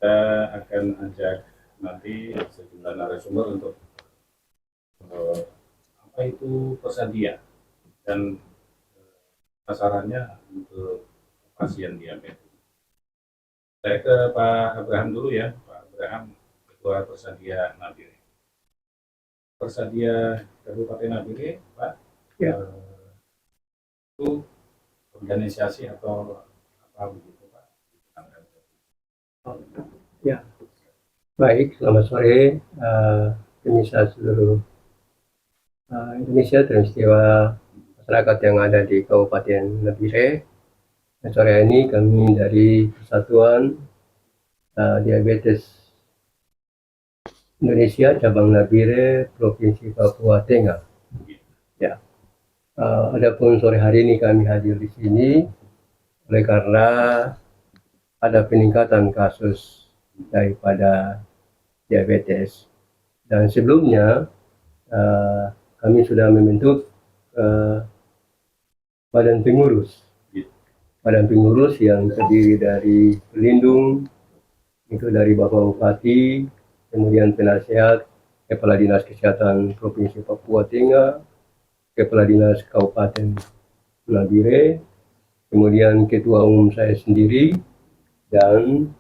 kita akan ajak nanti sejumlah narasumber untuk apa itu persadia dan sasarannya untuk pasien diabetes. Saya ke Pak Abraham dulu ya, Pak Abraham, Ketua Persadia Nabire. Persadia Kabupaten Nabire, Pak, Ya. Itu organisasi atau apa begitu, Pak? Ya, baik. Selamat sore, pemirsa seluruh Indonesia, teristiwa masyarakat yang ada di Kabupaten Nabire. Sore ini kami dari Persatuan Diabetes Indonesia cabang Nabire Provinsi Papua Tengah. Ya, adapun sore hari ini kami hadir di sini oleh karena ada peningkatan kasus daripada diabetes, dan sebelumnya kami sudah membentuk badan pengurus yang terdiri dari pelindung, itu dari Bapak Bupati, kemudian penasehat, Kepala Dinas Kesehatan Provinsi Papua Tengah, Kepala Dinas Kabupaten Nabire, kemudian Ketua Umum saya sendiri, dan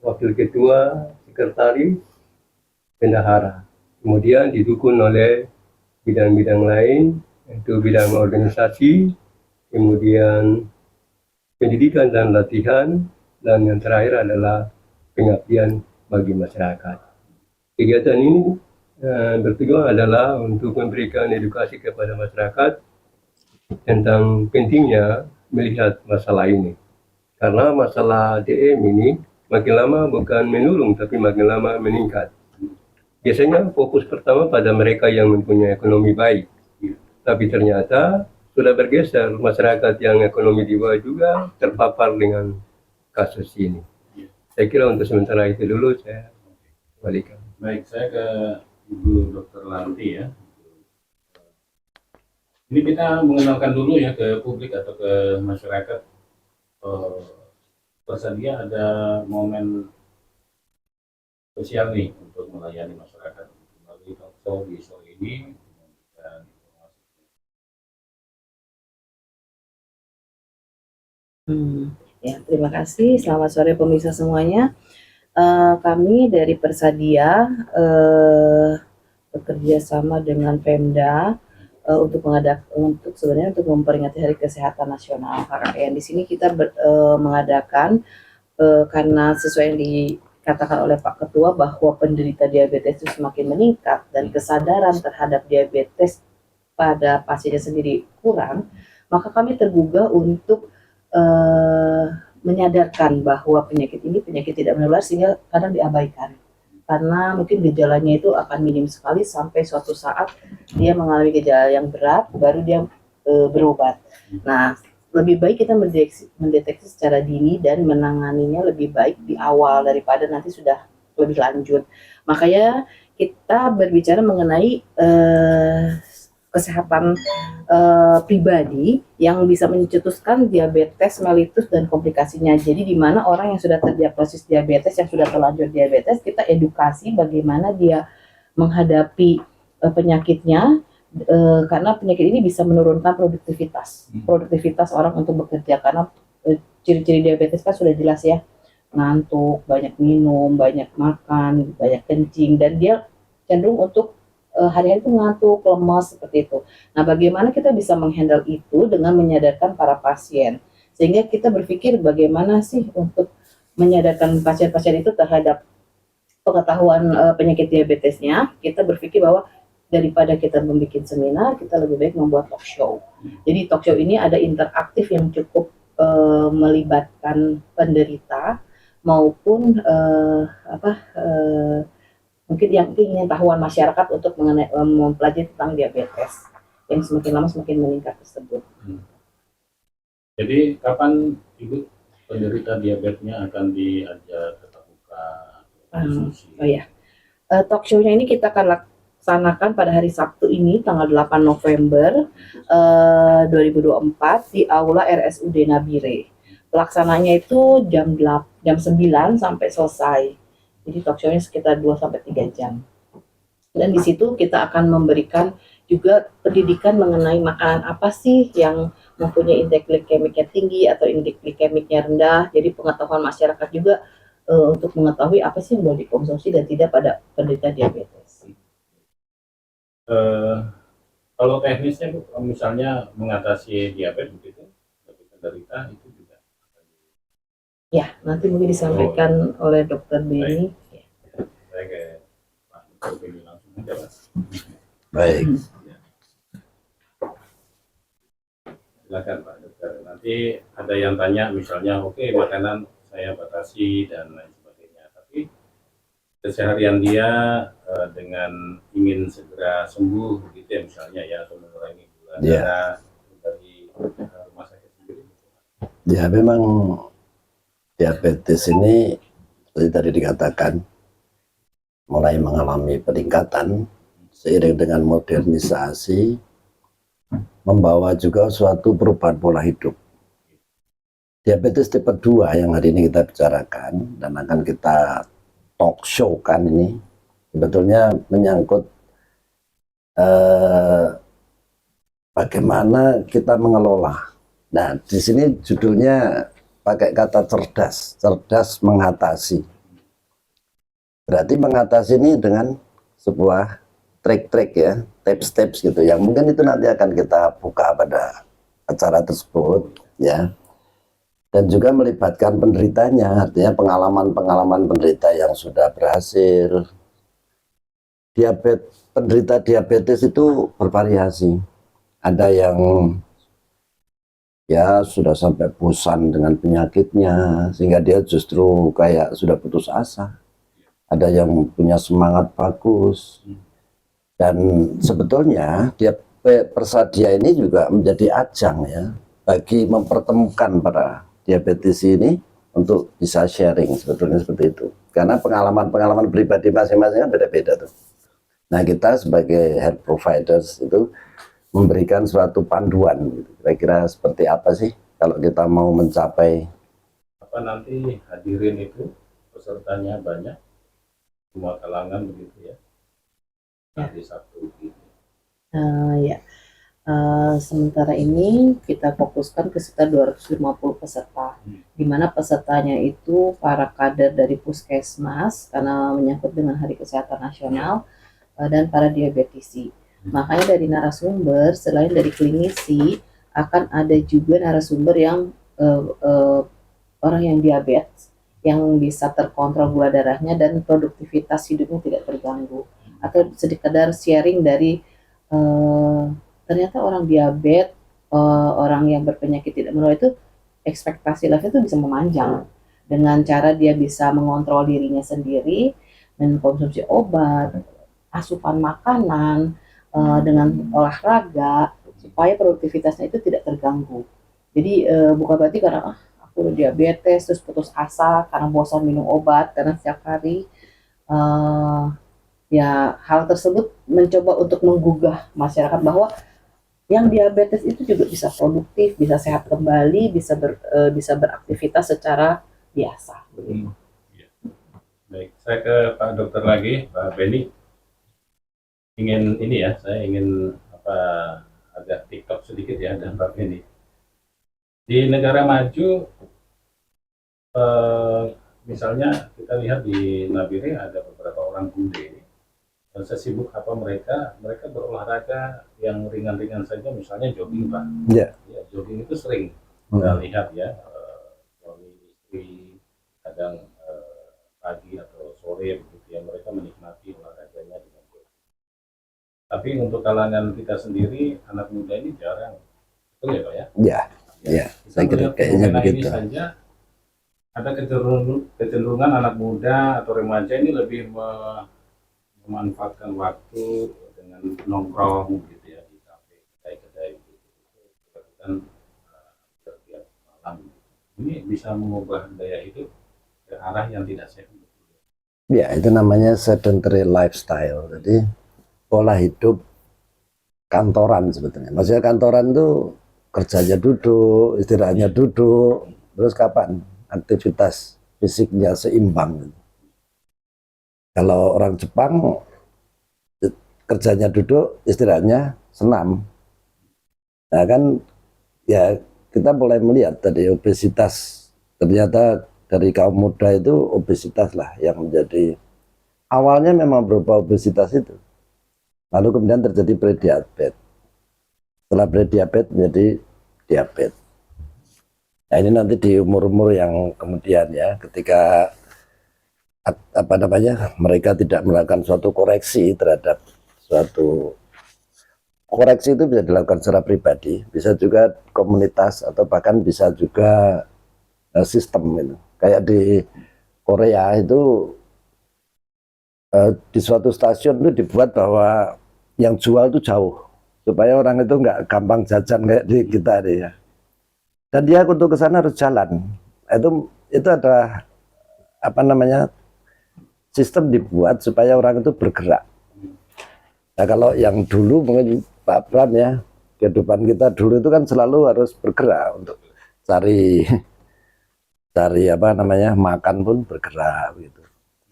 Wakil Ketua, Sekretaris, Bendahara. Kemudian didukung oleh bidang-bidang lain, yaitu bidang organisasi, kemudian pendidikan dan latihan, dan yang terakhir adalah pengabdian bagi masyarakat. Kegiatan ini bertujuan adalah untuk memberikan edukasi kepada masyarakat tentang pentingnya melihat masalah ini. Karena masalah DM ini makin lama bukan menurun, tapi makin lama meningkat. Biasanya fokus pertama pada mereka yang mempunyai ekonomi baik, tapi ternyata sudah bergeser masyarakat yang ekonomi di bawah juga terpapar dengan kasus ini. Saya kira untuk sementara itu dulu, saya balikan. Baik, saya ke Ibu Dr. Lanti ya. Ini kita mengenalkan dulu ya ke publik atau ke masyarakat. Persadia ada momen spesial nih untuk melayani masyarakat melalui talkshow di sore ini dan Ya, terima kasih. Selamat sore pemirsa semuanya. Kami dari Persadia bekerja sama dengan Pemda untuk memperingati Hari Kesehatan Nasional HKN. Di sini kita mengadakan karena sesuai yang dikatakan oleh Pak Ketua bahwa penderita diabetes itu semakin meningkat dan kesadaran terhadap diabetes pada pasiennya sendiri kurang, maka kami tergugah untuk menyadarkan bahwa penyakit ini penyakit tidak menular sehingga kadang diabaikan karena mungkin gejalanya itu akan minim sekali sampai suatu saat dia mengalami gejala yang berat baru dia berobat. Nah, lebih baik kita mendeteksi secara dini dan menanganinya lebih baik di awal daripada nanti sudah lebih lanjut. Makanya kita berbicara mengenai kesehatan pribadi yang bisa mencetuskan diabetes mellitus dan komplikasinya. Jadi di mana orang yang sudah terdiagnosis diabetes, yang sudah terlanjur diabetes, kita edukasi bagaimana dia menghadapi penyakitnya, karena penyakit ini bisa menurunkan produktivitas orang untuk bekerja, karena ciri-ciri diabetes kan sudah jelas ya, ngantuk, banyak minum, banyak makan, banyak kencing, dan dia cenderung untuk hari-hari itu ngantuk, lemas, seperti itu. Nah, bagaimana kita bisa menghandle itu dengan menyadarkan para pasien, sehingga kita berpikir bagaimana sih untuk menyadarkan pasien-pasien itu terhadap pengetahuan penyakit diabetesnya. Kita berpikir bahwa daripada kita membuat seminar, kita lebih baik membuat talk show. Jadi talk show ini ada interaktif yang cukup melibatkan penderita maupun mungkin yang tahuan masyarakat untuk mempelajari tentang diabetes yang semakin lama semakin meningkat tersebut. Jadi kapan Ibu penderita diabetesnya akan diajak tetap muka? Talk show-nya ini kita akan laksanakan pada hari Sabtu ini tanggal 8 November 2024 di Aula RSUD Nabire. Pelaksananya itu jam 9 sampai selesai. Jadi talk show-nya sekitar 2 sampai 3 jam. Dan di situ kita akan memberikan juga pendidikan mengenai makanan apa sih yang mempunyai indeks glikemiknya tinggi atau indeks glikemiknya rendah. Jadi pengetahuan masyarakat juga untuk mengetahui apa sih yang boleh dikonsumsi dan tidak pada penderita diabetes. Kalau teknisnya Bu, misalnya mengatasi diabetes begitu, bagi penderita itu juga. Ya, nanti mungkin disampaikan oleh Dokter Beni. Saya ke Pak Dr. Beni langsung aja, Pak. Baik. Silakan Pak Dokter. Nanti ada yang tanya misalnya, oke, makanan saya batasi dan lain sebagainya, tapi keseharian dia dengan ingin segera sembuh begitu ya misalnya ya, atau mengurangi gula darah dari rumah sakit sendiri. Ya memang diabetes ini seperti tadi dikatakan mulai mengalami peningkatan seiring dengan modernisasi, membawa juga suatu perubahan pola hidup. Diabetes tipe 2 yang hari ini kita bicarakan dan akan kita talk show kan ini sebetulnya menyangkut bagaimana kita mengelola. Nah, di sini judulnya pakai kata cerdas, cerdas mengatasi. Berarti mengatasi ini dengan sebuah trik-trik ya, tips-tips gitu, yang mungkin itu nanti akan kita buka pada acara tersebut ya. Dan juga melibatkan penderitanya, artinya pengalaman-pengalaman penderita yang sudah berhasil. Penderita diabetes itu bervariasi. Ada yang ya sudah sampai bosan dengan penyakitnya, sehingga dia justru kayak sudah putus asa. Ada yang punya semangat bagus. Dan sebetulnya Persadia ini juga menjadi ajang ya, bagi mempertemukan para diabetes ini untuk bisa sharing, sebetulnya seperti itu. Karena pengalaman-pengalaman pribadi masing-masing kan beda-beda tuh. Nah, kita sebagai health providers itu memberikan suatu panduan gitu. Kira-kira seperti apa sih kalau kita mau mencapai Apa nanti hadirin itu pesertanya banyak, semua kalangan begitu ya. Hari Sabtu gitu. Ya. Sementara ini kita fokuskan ke sekitar 250 peserta, di mana pesertanya itu para kader dari puskesmas karena menyangkut dengan Hari Kesehatan Nasional dan para diabetisi. Makanya dari narasumber selain dari klinisi akan ada juga narasumber yang orang yang diabetes yang bisa terkontrol gula darahnya dan produktivitas hidupnya tidak terganggu, atau sekedar sharing dari ternyata orang diabetes, orang yang berpenyakit tidak menular itu ekspektasi life itu bisa memanjang dengan cara dia bisa mengontrol dirinya sendiri, mengkonsumsi obat, asupan makanan, dengan olahraga supaya produktivitasnya itu tidak terganggu. Jadi bukan berarti karena aku udah diabetes terus putus asa karena bosan minum obat karena setiap hari. Ya hal tersebut mencoba untuk menggugah masyarakat bahwa yang diabetes itu juga bisa produktif, bisa sehat kembali, bisa beraktivitas secara biasa. Ya. Baik, saya ke Pak Dokter lagi, Pak Beni. Saya ingin agak TikTok sedikit ya, dan Pak Beni. Di negara maju, misalnya kita lihat di Nabire ada beberapa orang bule. Sesibuk apa mereka berolahraga yang ringan-ringan saja, misalnya jogging Pak. Ya, jogging itu sering kita lihat ya, suami istri kadang pagi atau sore begitu ya, mereka menikmati olahraganya dengan jogging. Tapi untuk kalangan kita sendiri, anak muda ini jarang, betul ya Pak ya? ya, saya kira kayaknya begitu. Ini saja ada kecenderungan anak muda atau remaja ini lebih memanfaatkan waktu dengan nongkrong gitu ya di kafe, kedai-kedai gitu. Dan setiap malam ini bisa mengubah gaya hidup ke arah yang tidak sehat. Ya, itu namanya sedentary lifestyle. Jadi pola hidup kantoran sebetulnya. Maksudnya kantoran itu kerjanya duduk, istirahatnya duduk, terus kapan aktivitas fisiknya seimbang. Kalau orang Jepang kerjanya duduk, istirahatnya senam. Nah kan ya kita mulai melihat tadi obesitas, ternyata dari kaum muda itu obesitas lah yang menjadi, awalnya memang berupa obesitas itu, lalu kemudian terjadi prediabetes, setelah prediabetes menjadi diabetes. Nah ini nanti di umur-umur yang kemudian ya, ketika apa namanya, mereka tidak melakukan suatu koreksi terhadap suatu, koreksi itu bisa dilakukan secara pribadi, bisa juga komunitas, atau bahkan bisa juga sistem itu. Kayak di Korea itu di suatu stasiun itu dibuat bahwa yang jual itu jauh, supaya orang itu nggak gampang jajan kayak di kita nih ya. Dan dia untuk ke sana harus jalan. Itu ada apa namanya, sistem dibuat supaya orang itu bergerak. Nah kalau yang dulu mungkin Pak Pram ya, kehidupan kita dulu itu kan selalu harus bergerak untuk cari apa namanya, makan pun bergerak gitu.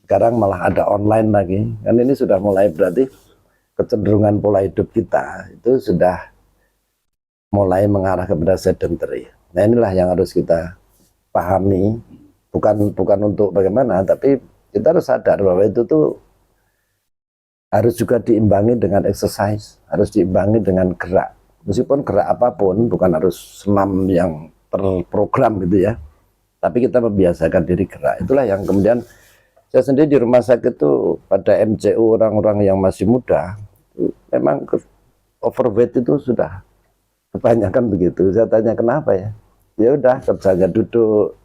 Sekarang malah ada online lagi, kan ini sudah mulai, berarti kecenderungan pola hidup kita itu sudah mulai mengarah kepada sedentary. Nah inilah yang harus kita pahami, bukan untuk bagaimana, tapi kita harus sadar bahwa itu tuh harus juga diimbangi dengan exercise, harus diimbangi dengan gerak. Meskipun gerak apapun, bukan harus senam yang terprogram gitu ya, tapi kita membiasakan diri gerak. Itulah yang kemudian saya sendiri di rumah sakit itu pada MCU orang-orang yang masih muda, memang overweight itu sudah kebanyakan begitu. Saya tanya kenapa ya? Ya udah, kerjanya duduk,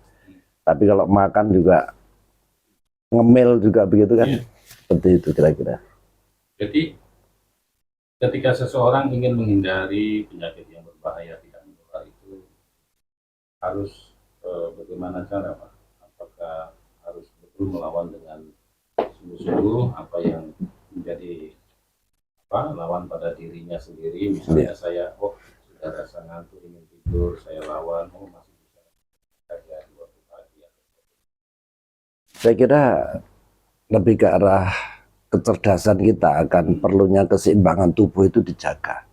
tapi kalau makan juga ngemil juga begitu kan. Seperti itu kira-kira. Jadi ketika seseorang ingin menghindari penyakit yang berbahaya tidak menular itu harus bagaimana cara Pak? Apakah harus betul melawan dengan sungguh-sungguh apa yang menjadi lawan pada dirinya sendiri, misalnya saya sudah rasa ngantuk ingin tidur, saya lawan, masih bisa kerja di waktu pagi. Saya kira lebih ke arah kecerdasan kita akan perlunya keseimbangan tubuh itu dijaga.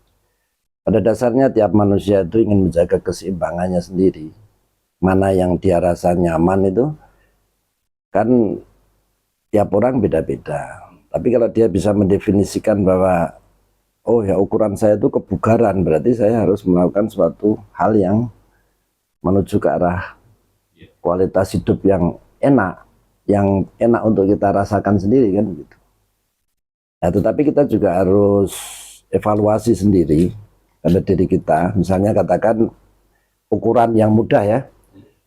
Pada dasarnya tiap manusia itu ingin menjaga keseimbangannya sendiri. Mana yang dia rasa nyaman itu kan tiap orang beda-beda. Tapi kalau dia bisa mendefinisikan bahwa oh ya ukuran saya itu kebugaran, berarti saya harus melakukan suatu hal yang menuju ke arah kualitas hidup yang enak untuk kita rasakan sendiri kan gitu. Nah, tetapi kita juga harus evaluasi sendiri pada diri kita. Misalnya katakan ukuran yang mudah ya.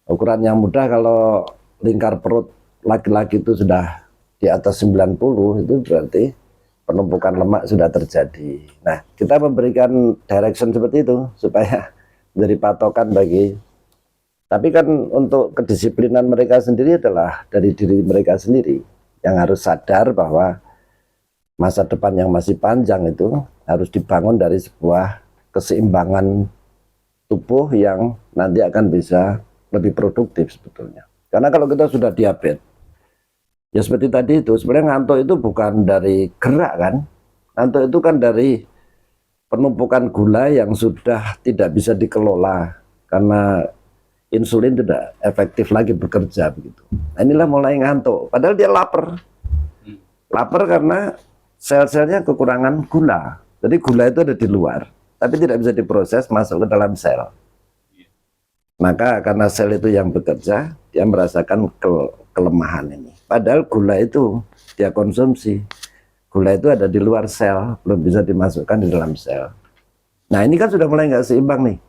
Ukuran yang mudah kalau lingkar perut laki-laki itu sudah di atas 90, itu berarti penumpukan lemak sudah terjadi. Nah, kita memberikan direction seperti itu supaya menjadi patokan bagi. Tapi kan untuk kedisiplinan mereka sendiri adalah dari diri mereka sendiri yang harus sadar bahwa masa depan yang masih panjang itu harus dibangun dari sebuah keseimbangan tubuh yang nanti akan bisa lebih produktif sebetulnya. Karena kalau kita sudah diabetes, ya seperti tadi itu, sebenarnya ngantuk itu bukan dari gerak kan, ngantuk itu kan dari penumpukan gula yang sudah tidak bisa dikelola karena insulin tidak efektif lagi bekerja begitu. Nah, inilah mulai ngantuk, padahal dia lapar karena sel-selnya kekurangan gula. Jadi gula itu ada di luar, tapi tidak bisa diproses masuk ke dalam sel. Maka karena sel itu yang bekerja, dia merasakan kelemahan ini. Padahal gula itu dia konsumsi. Gula itu ada di luar sel, belum bisa dimasukkan di dalam sel. Nah ini kan sudah mulai nggak seimbang nih.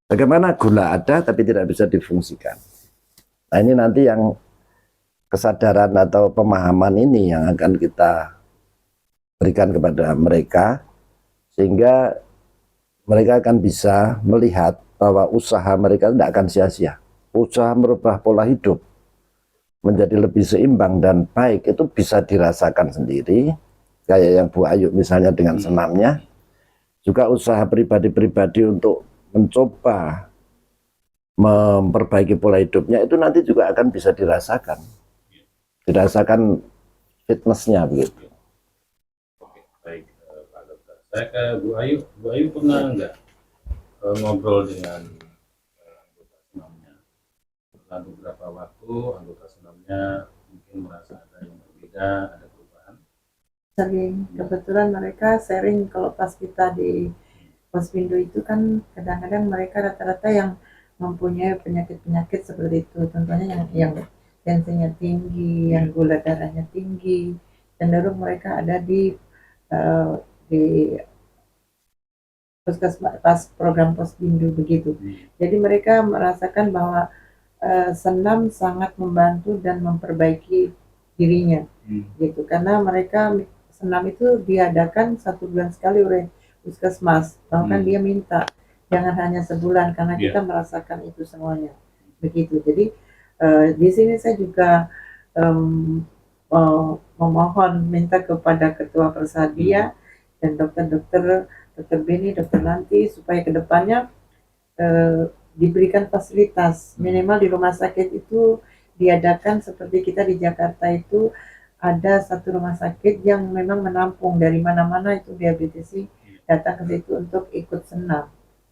Bagaimana gula ada tapi tidak bisa difungsikan. Nah ini nanti yang kesadaran atau pemahaman ini yang akan kita berikan kepada mereka, sehingga mereka akan bisa melihat bahwa usaha mereka tidak akan sia-sia. Usaha merubah pola hidup menjadi lebih seimbang dan baik itu bisa dirasakan sendiri, kayak yang Bu Ayu misalnya dengan senamnya. Juga usaha pribadi-pribadi untuk mencoba memperbaiki pola hidupnya itu nanti juga akan bisa dirasakan fitnessnya begitu. Oke, baik Pak Dokter. Saya ke Bu Ayu. Bu Ayu pernah nggak ngobrol dengan anggota senamnya? Setelah beberapa waktu anggota senamnya mungkin merasa ada yang berbeda, ada perubahan. Sering, kebetulan mereka sharing kalau pas kita di Posvindo itu kan kadang-kadang mereka rata-rata yang mempunyai penyakit-penyakit seperti itu, contohnya yang tensinya tinggi, yang gula darahnya tinggi, cenderung mereka ada di puskesmas pas program Posvindo begitu. Jadi mereka merasakan bahwa senam sangat membantu dan memperbaiki dirinya gitu, karena mereka senam itu diadakan 1 bulan sekali oleh puskesmas, bahkan dia minta jangan hanya sebulan karena kita merasakan itu semuanya begitu. Jadi di sini saya juga memohon minta kepada ketua Persadia dan dokter-dokter, dokter Beni, dokter Nanti, supaya kedepannya diberikan fasilitas minimal di rumah sakit itu diadakan seperti kita di Jakarta itu ada satu rumah sakit yang memang menampung dari mana-mana itu diabetes datang ke situ untuk ikut senam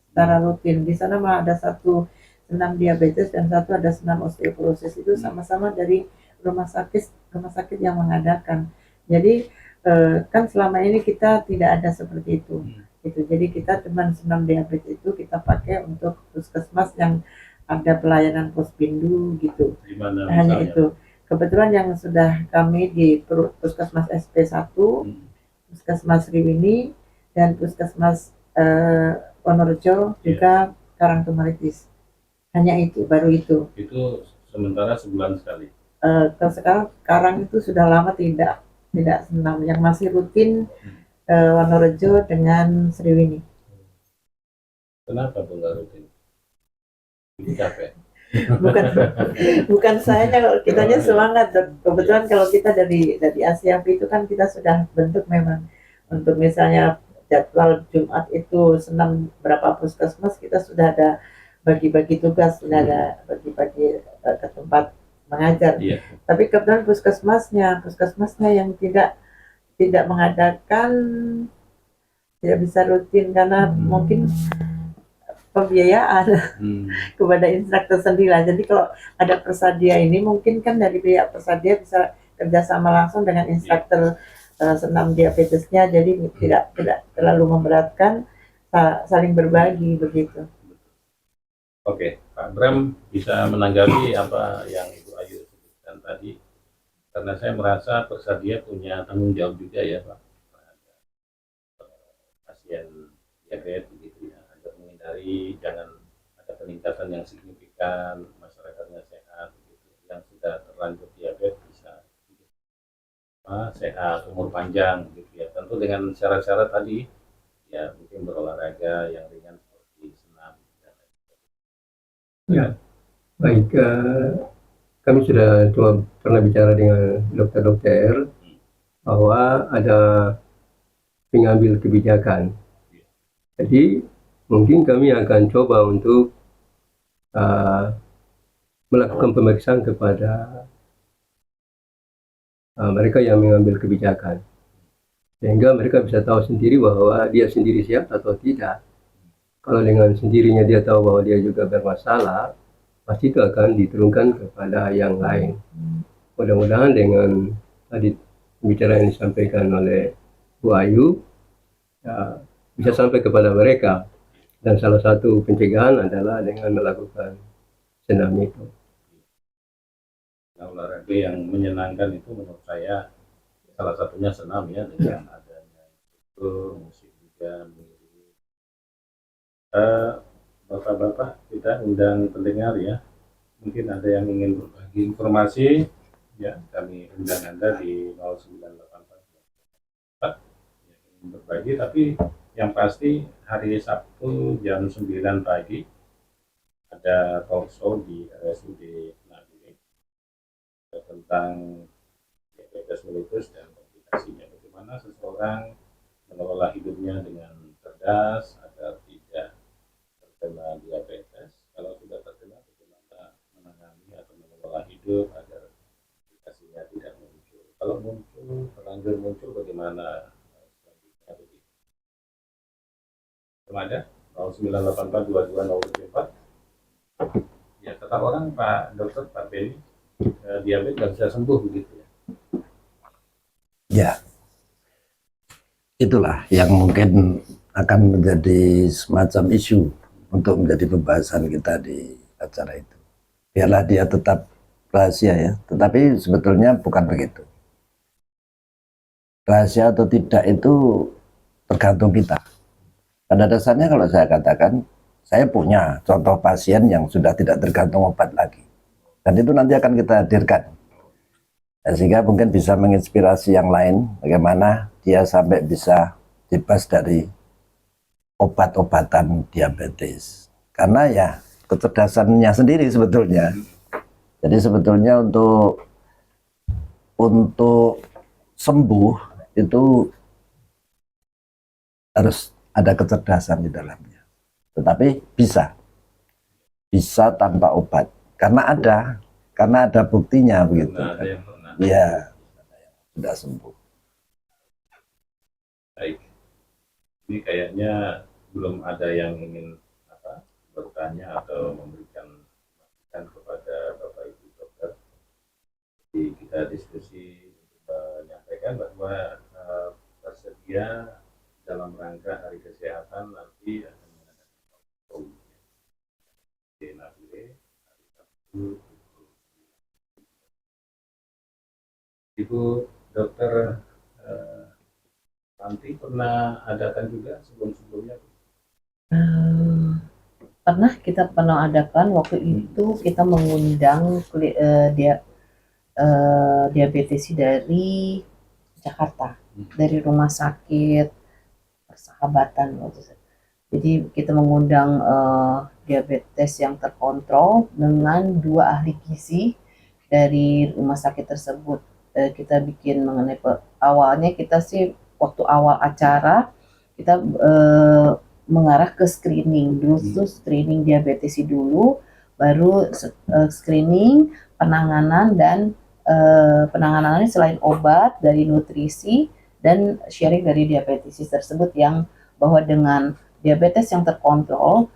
secara rutin. Di sana mah ada satu senam diabetes dan satu ada senam osteoporosis, itu sama-sama dari rumah sakit yang mengadakan. Jadi kan selama ini kita tidak ada seperti itu. Gitu. Jadi kita cuma senam diabetes itu kita pakai untuk puskesmas yang ada pelayanan Posbindu gitu. Gimana Hanya misalnya? itu. Kebetulan yang sudah kami di Puskesmas SP1, Puskesmas Riwini, dan Puskesmas Wonorejo juga Karangtumaritis. Hanya itu, baru itu. Itu sementara sebulan sekali. Kalau sekarang itu sudah lama tidak senam. Yang masih rutin Wonorejo dengan Sriwini. Kenapa tuh nggak rutin? Ini capek. bukan saya, kalau kitanya semangat. Kebetulan kalau kita dari Asiapi itu kan kita sudah bentuk memang untuk misalnya jadwal Jumat itu senam berapa puskesmas, kita sudah ada bagi-bagi tugas, sudah ada bagi-bagi ke tempat mengajar. Tapi kebetulan puskesmasnya yang tidak mengadakan, tidak bisa rutin karena mungkin pembiayaan kepada instruktur sendiri. Jadi kalau ada Persadia ini mungkin kan dari pihak Persadia bisa kerjasama langsung dengan instruktur senam diabetesnya, jadi tidak terlalu memberatkan, saling berbagi begitu. Oke, Pak Bram bisa menanggapi apa yang Ibu Ayu sebutkan tadi, karena saya merasa Persadia punya tanggung jawab juga ya Pak terhadap pasien diabetes begitu ya, agar menghindari jangan ada peningkatan yang signifikan, masyarakatnya sehat begitu, yang sudah terlanjur diabetes bisa sehat, umur panjang gitu ya, tentu dengan syarat-syarat tadi ya, mungkin berolahraga yang ringan seperti senam dan lain sebagainya. Ya, baik. Kami sudah pernah bicara dengan dokter-dokter bahwa ada pengambil kebijakan. Jadi mungkin kami akan coba untuk melakukan pemeriksaan kepada mereka yang mengambil kebijakan, sehingga mereka bisa tahu sendiri bahwa dia sendiri siap atau tidak. Kalau dengan sendirinya dia tahu bahwa dia juga bermasalah, pasti itu akan diturunkan kepada yang lain. Mudah-mudahan dengan tadi pembicaraan yang disampaikan oleh Bu Ayu ya, bisa sampai kepada mereka. Dan salah satu pencegahan adalah dengan melakukan senam itu. Nah, olahraga yang menyenangkan itu menurut saya salah satunya senam ya, dengan adanya itu musik juga mengiringi. Bapak-bapak, kita undang pendengar ya, mungkin ada yang ingin berbagi informasi ya, kami undang Anda di 0984 yang ingin berbagi, tapi yang pasti hari Sabtu jam 9 pagi ada talk show di RSUD Nabire tentang diabetes mellitus dan komplikasinya, bagaimana seseorang mengelola hidupnya dengan cerdas agar tidak terkena diabetes, kalau sudah terkena bagaimana menangani atau mengelola hidup agar komplikasinya tidak muncul. Kalau muncul itu terlanjur muncul bagaimana selanjutnya begitu. Belum ada 0984220074. Ya kata orang Pak Dokter Pak Beni, diabetes nggak bisa sembuh begitu ya. Ya, itulah yang mungkin akan menjadi semacam isu untuk menjadi pembahasan kita di acara itu. Biarlah dia tetap rahasia ya, tetapi sebetulnya bukan begitu. Rahasia atau tidak itu tergantung kita. Pada dasarnya kalau saya katakan, saya punya contoh pasien yang sudah tidak tergantung obat lagi. Dan itu nanti akan kita hadirkan. Dan sehingga mungkin bisa menginspirasi yang lain, bagaimana dia sampai bisa bebas dari obat-obatan diabetes. Karena ya kecerdasannya sendiri sebetulnya. Jadi sebetulnya untuk sembuh itu harus ada kecerdasan di dalamnya. Tetapi bisa tanpa obat. Karena ada buktinya begitu. Nah, ada yang pernah. Iya, sudah sembuh. Baik. Ini kayaknya belum ada yang ingin bertanya atau memberikan masukan kepada Bapak Ibu dokter. Jadi kita diskusi untuk menyampaikan bahwa tersedia dalam rangka Hari Kesehatan nanti akan mengadakan di Nabire hari Sabtu. Ibu Dokter Santi pernah adakan juga sebelum-sebelumnya? Kita pernah adakan waktu itu kita mengundang diabetesi dari Jakarta, dari rumah sakit Persahabatan waktu itu. Jadi kita mengundang diabetes yang terkontrol dengan 2 ahli gizi dari rumah sakit tersebut. Kita bikin mengenai awalnya kita sih waktu awal acara kita mengarah ke screening dulu, tuh screening diabetesi dulu, baru screening, penanganan, dan penanganannya selain obat dari nutrisi dan sharing dari diabetesis tersebut, yang bahwa dengan diabetes yang terkontrol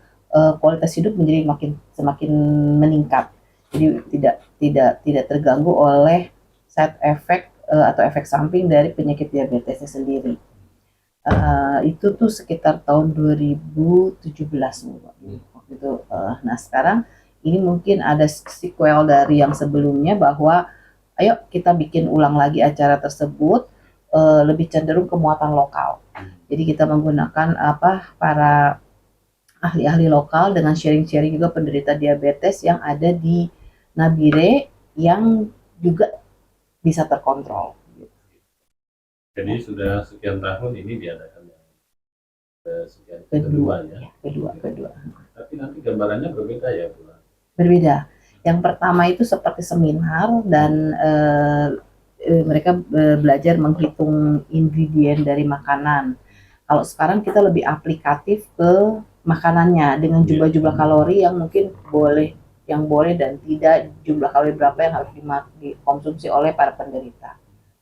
kualitas hidup menjadi semakin meningkat, jadi tidak terganggu oleh side effect atau efek samping dari penyakit diabetesnya sendiri. Itu tuh sekitar tahun 2017 waktu itu. Nah sekarang ini mungkin ada sequel dari yang sebelumnya, bahwa ayo kita bikin ulang lagi acara tersebut, lebih cenderung ke muatan lokal. Jadi kita menggunakan para ahli-ahli lokal dengan sharing-sharing juga penderita diabetes yang ada di Nabire yang juga bisa terkontrol. Jadi sudah sekian tahun ini diadakan yang sekian kedua ya. Kedua. Tapi nanti gambarannya berbeda ya Bu? Berbeda. Yang pertama itu seperti seminar dan mereka belajar menghitung ingredient dari makanan. Kalau sekarang kita lebih aplikatif ke makanannya dengan jumlah-jumlah kalori yang mungkin boleh dan tidak, jumlah kalori berapa yang harus dikonsumsi oleh para penderita.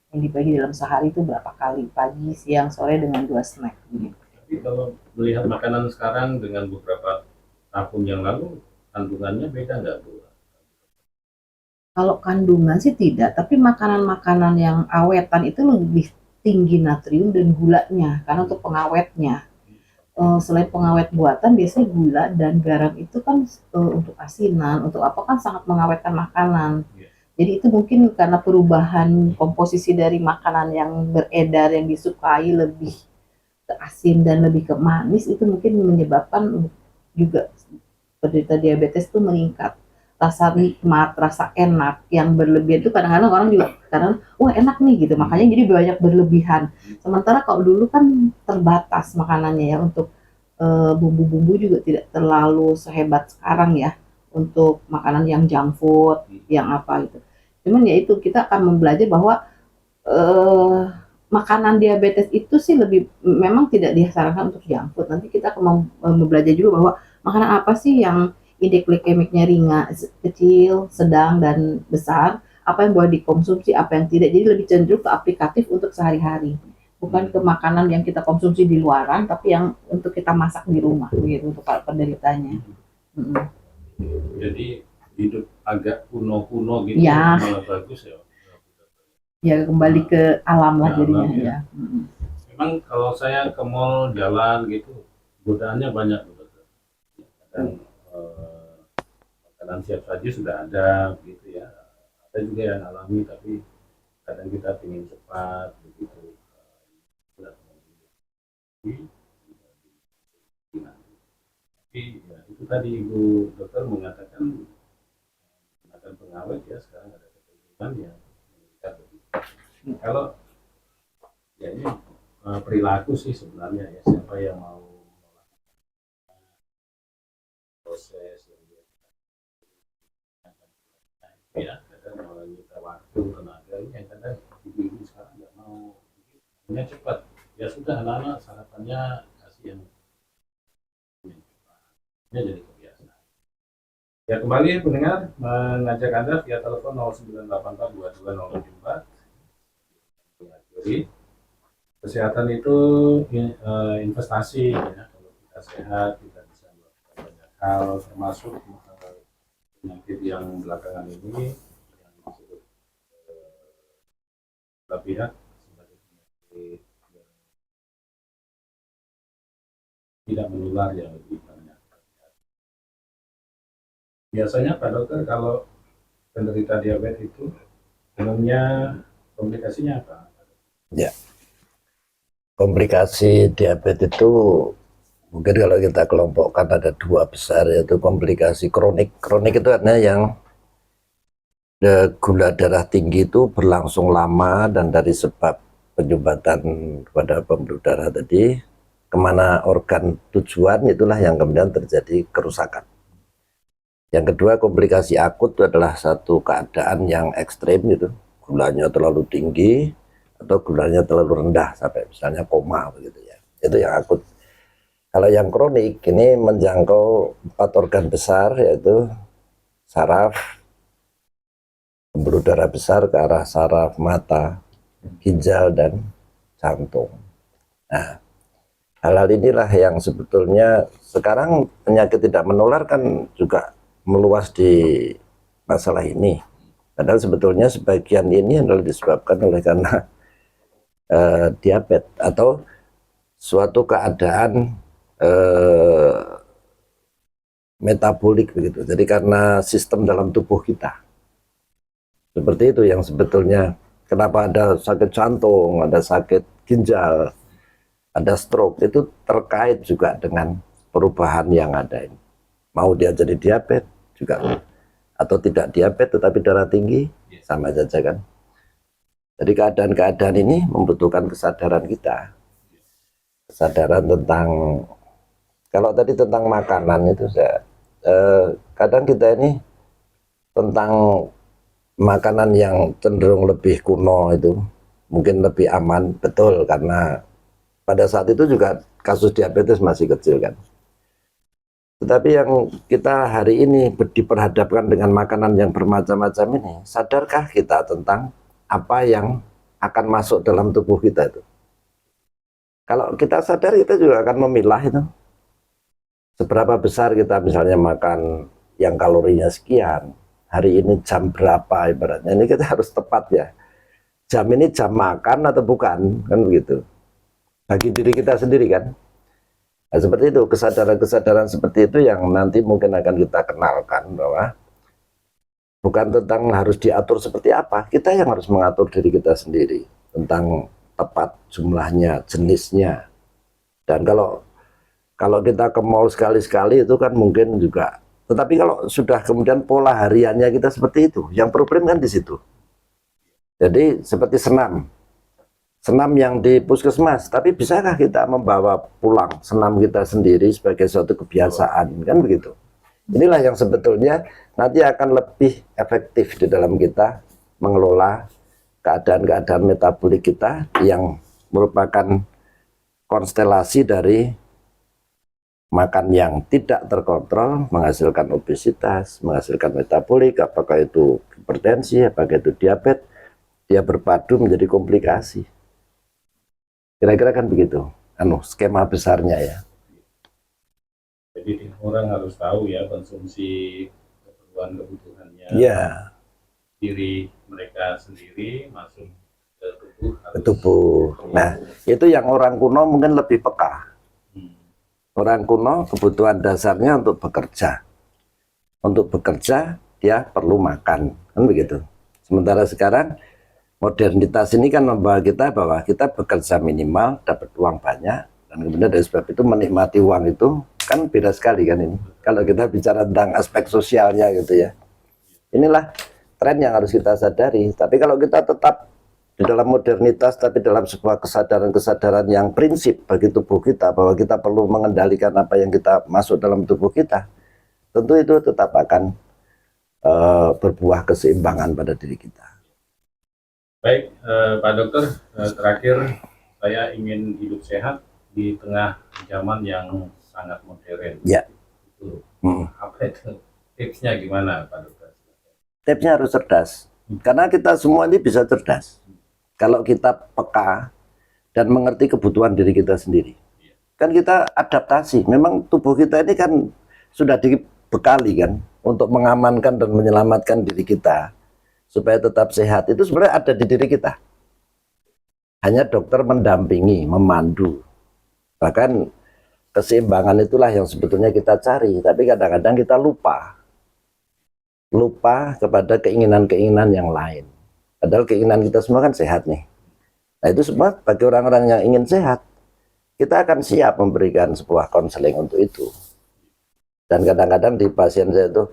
Yang dibagi dalam sehari itu berapa kali, pagi, siang, sore dengan 2 snack. Tapi kalau melihat makanan sekarang dengan beberapa tahun yang lalu, kandungannya beda nggak Bu? Kalau kandungan sih tidak, tapi makanan-makanan yang awetan itu lebih tinggi natrium dan gulanya, karena untuk pengawetnya. Selain pengawet buatan, biasanya gula dan garam itu kan untuk asinan, untuk apa kan sangat mengawetkan makanan. Jadi itu mungkin karena perubahan komposisi dari makanan yang beredar, yang disukai lebih ke asin dan lebih ke manis, itu mungkin menyebabkan juga penderita diabetes itu meningkat. Rasa nikmat, rasa enak yang berlebihan itu kadang-kadang orang juga wah enak nih gitu, makanya jadi banyak berlebihan. Sementara kalau dulu kan terbatas makanannya ya, untuk bumbu-bumbu juga tidak terlalu sehebat sekarang ya, untuk makanan yang junk food, yang apa gitu. Cuman ya itu, kita akan membelajar bahwa makanan diabetes itu sih memang tidak disarankan untuk junk food. Nanti kita akan belajar juga bahwa makanan apa sih yang indeks glikemiknya ringan, kecil, sedang, dan besar, apa yang boleh dikonsumsi, apa yang tidak. Jadi lebih cenderung ke aplikatif untuk sehari-hari, bukan ke makanan yang kita konsumsi di luaran, tapi yang untuk kita masak di rumah, gitu untuk para penderitanya. Jadi hidup agak kuno-kuno gitu Ya. malah bagus ya. Ya kembali ke alam lah Ke jadinya alam, ya. ya. Memang kalau saya ke mall jalan gitu, godaannya banyak dokter. Dan makanan siap saji sudah ada gitu ya. Ada juga yang alami tapi kadang kita ingin cepat begitu. Tapi ya, itu tadi Ibu Dokter mengatakan menggunakan pengawet ya sekarang ada kecenderungan yang meningkat begitu. Kalau ya ini perilaku sih sebenarnya ya, siapa yang mau proses yang dia ya kadang mau menyita waktu tenaga ini yang kadang ibu-ibu sekarang nggak mau hanya cepat ya sudah anak-anak sarapannya kasih yang cepat ini jadi kebiasaan. Ya kembali pendengar mengajak Anda via telepon 0984 22 kesehatan itu investasi ya. Kalau kita sehat kita bisa melakukan banyak hal termasuk penyakit yang belakangan ini yang disebut pihak sebagai penyakit yang tidak menular yang lebih banyak. Biasanya Pak Dokter kalau penderita diabetes itu umumnya komplikasinya apa? Ya, komplikasi diabetes itu mungkin kalau kita kelompokkan ada dua besar, yaitu komplikasi kronik. Kronik itu artinya yang gula darah tinggi itu berlangsung lama dan dari sebab penyumbatan pada pembuluh darah tadi kemana organ tujuan itulah yang kemudian terjadi kerusakan. Yang kedua, komplikasi akut itu adalah satu keadaan yang ekstrim gitu, gulanya terlalu tinggi atau gulanya terlalu rendah sampai misalnya koma begitu ya. Itu yang akut. Kalau yang kronik ini menjangkau 4 organ besar, yaitu saraf, pembuluh darah besar ke arah saraf, mata, ginjal, dan jantung. Nah, hal-hal inilah yang sebetulnya sekarang penyakit tidak menular kan juga meluas di masalah ini. Padahal sebetulnya sebagian ini adalah disebabkan oleh karena diabetes atau suatu keadaan metabolik begitu. Jadi karena sistem dalam tubuh kita. Seperti itu yang sebetulnya kenapa ada sakit jantung, ada sakit ginjal, ada stroke, itu terkait juga dengan perubahan yang ada ini. Mau dia jadi diabetes juga atau tidak diabetes tetapi darah tinggi sama saja kan. Jadi keadaan-keadaan ini membutuhkan kesadaran kita. Kesadaran tentang, kalau tadi tentang makanan itu saya kadang kita ini tentang makanan yang cenderung lebih kuno itu mungkin lebih aman, betul, karena pada saat itu juga kasus diabetes masih kecil kan. Tetapi yang kita hari ini diperhadapkan dengan makanan yang bermacam-macam ini, sadarkah kita tentang apa yang akan masuk dalam tubuh kita itu? Kalau kita sadar, kita juga akan memilah itu. Seberapa besar kita misalnya makan yang kalorinya sekian, hari ini jam berapa ibaratnya, ini kita harus tepat ya. Jam ini jam makan atau bukan, kan begitu. Bagi diri kita sendiri kan. Nah, seperti itu, kesadaran-kesadaran seperti itu yang nanti mungkin akan kita kenalkan bahwa bukan tentang harus diatur seperti apa, kita yang harus mengatur diri kita sendiri tentang tepat jumlahnya, jenisnya. Dan kalau kita ke mall sekali-sekali itu kan mungkin juga, tetapi kalau sudah kemudian pola hariannya kita seperti itu, yang problem kan di situ. Jadi seperti senam yang di puskesmas, tapi bisakah kita membawa pulang senam kita sendiri sebagai suatu kebiasaan, kan begitu. Inilah yang sebetulnya nanti akan lebih efektif di dalam kita mengelola keadaan-keadaan metabolik kita yang merupakan konstelasi dari makan yang tidak terkontrol menghasilkan obesitas, menghasilkan metabolik, apakah itu hipertensi, apakah itu diabetes, dia berpadu menjadi komplikasi. Kira-kira kan begitu, skema besarnya ya. Jadi orang harus tahu ya konsumsi kebutuhannya Ya, diri mereka sendiri masuk ke tubuh. ke tubuh. Nah, itu yang orang kuno mungkin lebih peka. Orang kuno kebutuhan dasarnya untuk bekerja. Untuk bekerja dia perlu makan, kan begitu. Sementara sekarang modernitas ini kan membawa kita bahwa kita bekerja minimal, dapat uang banyak, dan kemudian dari sebab itu menikmati uang itu kan beda sekali kan ini. Kalau kita bicara tentang aspek sosialnya gitu ya. Inilah tren yang harus kita sadari. Tapi kalau kita tetap di dalam modernitas, tapi dalam sebuah kesadaran-kesadaran yang prinsip bagi tubuh kita, bahwa kita perlu mengendalikan apa yang kita masuk dalam tubuh kita, tentu itu tetap akan berbuah keseimbangan pada diri kita. Baik, Pak Dokter, terakhir saya ingin hidup sehat di tengah zaman yang sangat modern. Ya. Itu, apa itu? Tipsnya gimana, Pak Dokter? Tipsnya harus cerdas, karena kita semua ini bisa cerdas. Kalau kita peka dan mengerti kebutuhan diri kita sendiri. Kan kita adaptasi, memang tubuh kita ini kan sudah dibekali kan, untuk mengamankan dan menyelamatkan diri kita supaya tetap sehat, itu sebenarnya ada di diri kita. Hanya dokter mendampingi, memandu. Bahkan keseimbangan itulah yang sebetulnya kita cari, tapi kadang-kadang kita lupa kepada keinginan-keinginan yang lain. Padahal keinginan kita semua kan sehat nih. Nah itu semua bagi orang-orang yang ingin sehat, kita akan siap memberikan sebuah konseling untuk itu. Dan kadang-kadang di pasien saya itu,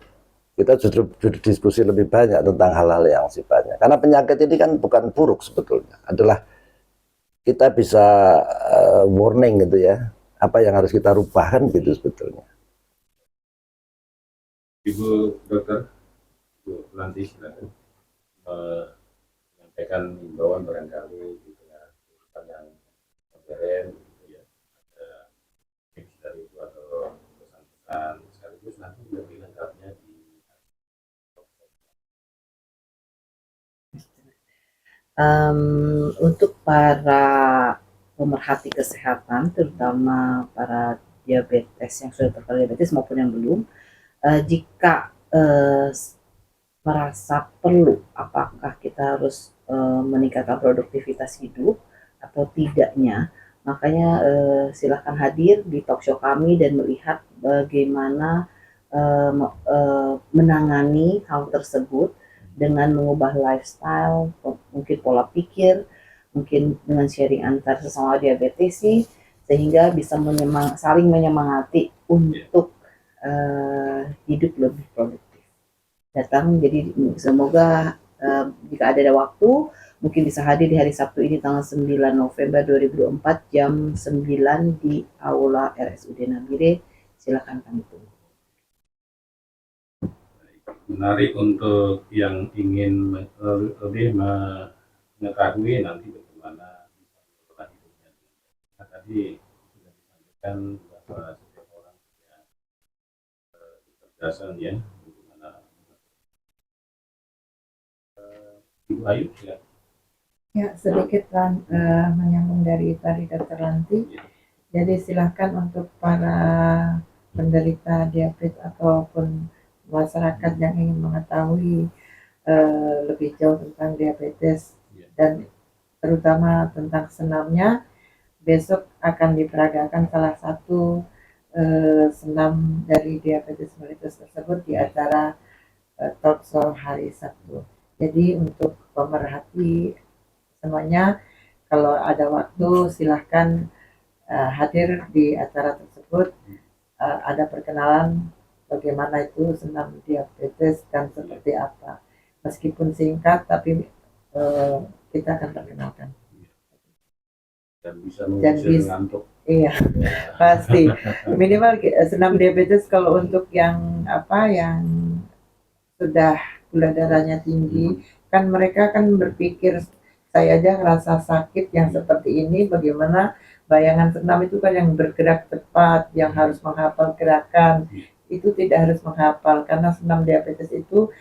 kita justru diskusi lebih banyak tentang hal-hal yang sifatnya. Karena penyakit ini kan bukan buruk sebetulnya. Adalah kita bisa warning gitu ya. Apa yang harus kita rubah kan gitu sebetulnya. Ibu Dokter, Bu Lanti, silakan menyampaikan himbauan barangkali di tengah kehidupan yang modern gitu ya. Ada tips dari itu atau pesan-pesan sekaligus nanti lebih lengkapnya di Untuk para pemerhati kesehatan, terutama para diabetes yang sudah terkena diabetes maupun yang belum, jika merasa perlu, apakah kita harus meningkatkan produktivitas hidup atau tidaknya, makanya silahkan hadir di talk show kami dan melihat bagaimana menangani hal tersebut dengan mengubah lifestyle, mungkin pola pikir, mungkin dengan sharing antar sesama diabetesi, sehingga bisa saling menyemangati untuk hidup lebih produktif. Datang, jadi semoga jika ada waktu, mungkin bisa hadir di hari Sabtu ini tanggal 9 November 2024 jam 9 di Aula RSUD Nabire. Silakan kami tunggu. menarik untuk yang ingin lebih mengetahui nanti bagaimana bisa mengelola hidupnya. Nah, tadi sudah disampaikan bahwa setiap orang punya kecerdasan ya, bagaimana Ibu Ayu ya. Ya, sedikit menyambung dari tadi Dr. Lanti. Jadi silahkan untuk para penderita diabetes ataupun masyarakat yang ingin mengetahui lebih jauh tentang diabetes dan terutama tentang senamnya, besok akan diperagakan salah satu senam dari diabetes mellitus tersebut di acara talk show hari Sabtu. Jadi untuk pemerhati semuanya, kalau ada waktu silahkan hadir di acara tersebut. Ada perkenalan bagaimana itu senam diabetes dan seperti apa. Meskipun singkat, tapi kita akan perkenalkan. Dan bisa mengusir ngantuk. Iya, pasti. Minimal senam diabetes kalau untuk yang yang sudah gula darahnya tinggi, kan mereka kan berpikir saya aja ngerasa sakit yang seperti ini, bagaimana bayangan senam itu kan yang bergerak cepat, yang harus menghafal gerakan, itu tidak harus menghafal karena senam diabetes itu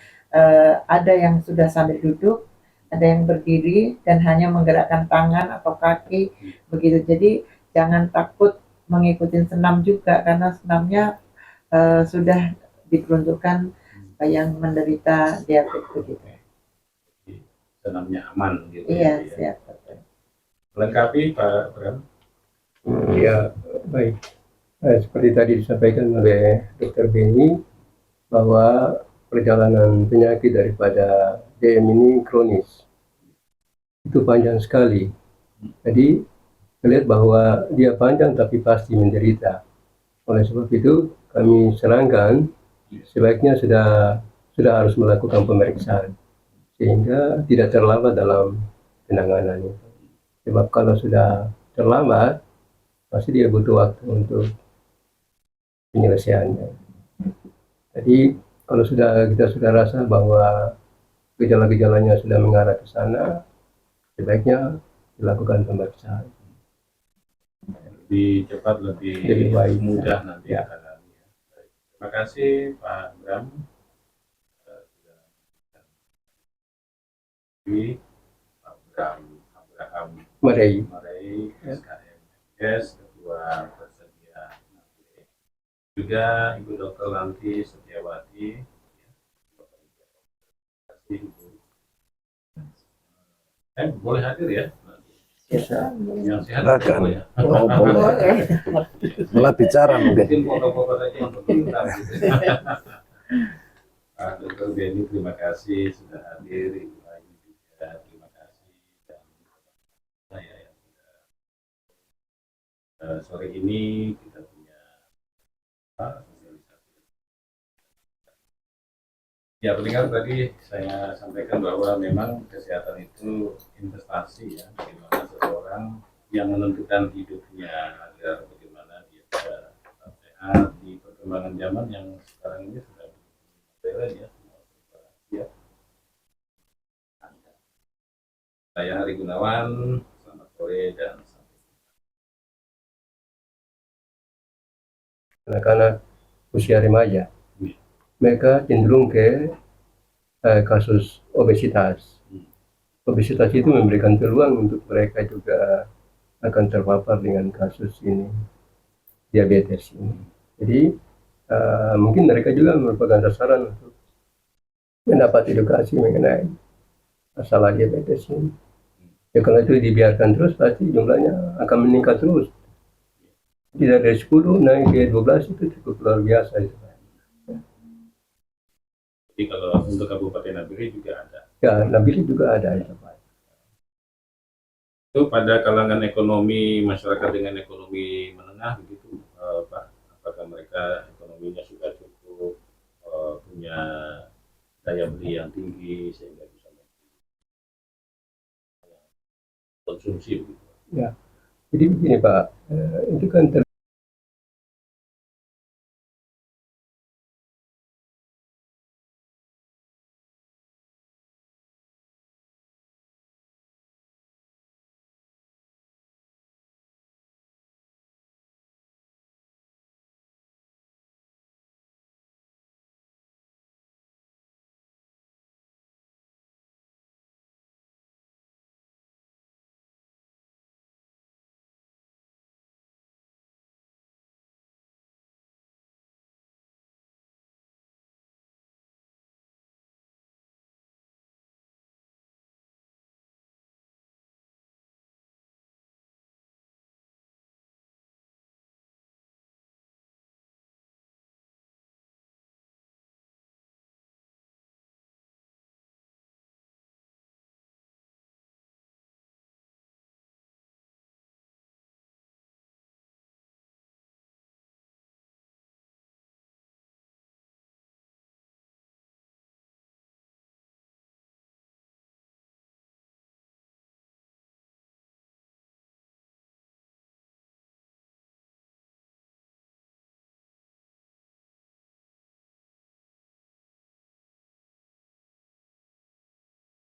ada yang sudah sambil duduk, ada yang berdiri dan hanya menggerakkan tangan atau kaki begitu. Jadi jangan takut mengikuti senam juga karena senamnya sudah diperuntukkan yang menderita diabetes begitu. Senamnya aman gitu Iya, ya. siap. Betul. Melengkapi Pak Bram. Ya, baik. Seperti tadi disampaikan oleh Dr. Beni bahwa perjalanan penyakit daripada DM ini kronis. Itu panjang sekali. Jadi, melihat bahwa dia panjang tapi pasti menderita. Oleh sebab itu, kami sarankan sebaiknya sudah harus melakukan pemeriksaan sehingga tidak terlambat dalam penanganan itu. Sebab kalau sudah terlambat, pasti dia butuh waktu untuk penyelesaiannya. Jadi kalau kita sudah rasa bahwa gejala-gejalanya sudah mengarah ke sana, sebaiknya dilakukan pemeriksaan. Lebih cepat, lebih baik. mudah nanti Ya. penanganannya. Baik. Terima kasih Pak Bram. Pak Bram Abraham Mari. Marei, SKMS, Ketua Tersedia Nabi. Juga Ibu Dr. Lanti Setiawati. Terima kasih Ibu. Boleh hadir ya? Bisa. Yang sehat Silakan. boleh ya? Oh, boleh. Malah bicara mungkin. Mungkin foto-foto saja untuk kita. Pak Dr. Beni, terima kasih sudah hadir. Ibu Ayu juga terima kasih. Dan saya yang sudah sore ini kita punya sosialisasi. Ya, pendengar, tadi saya sampaikan bahwa memang kesehatan itu investasi ya, bagaimana seseorang yang menentukan hidupnya agar bagaimana dia bisa tetap sehat di perkembangan zaman yang sekarang ini sudah modern ya, semua serba ya. Saya Hari Gunawan, selamat sore dan sampai jumpa. Anak-anak usia remaja, mereka cenderung ke kasus obesitas. Obesitas itu memberikan peluang untuk mereka juga akan terpapar dengan kasus ini, diabetes ini. Jadi mungkin mereka juga merupakan sasaran untuk mendapat edukasi mengenai masalah diabetes ini. Ya kalau itu dibiarkan terus pasti jumlahnya akan meningkat terus. Tidak dari 10 naik ke 12 itu cukup luar biasa itu. Jadi kalau untuk Kabupaten Nabire juga ada. Ya, Nabire juga ada itu Pak. Itu pada kalangan ekonomi masyarakat dengan ekonomi menengah begitu Pak, apakah mereka ekonominya sudah cukup punya daya beli yang tinggi sehingga bisa konsumsi begitu. Ya, jadi begini Pak, itu kan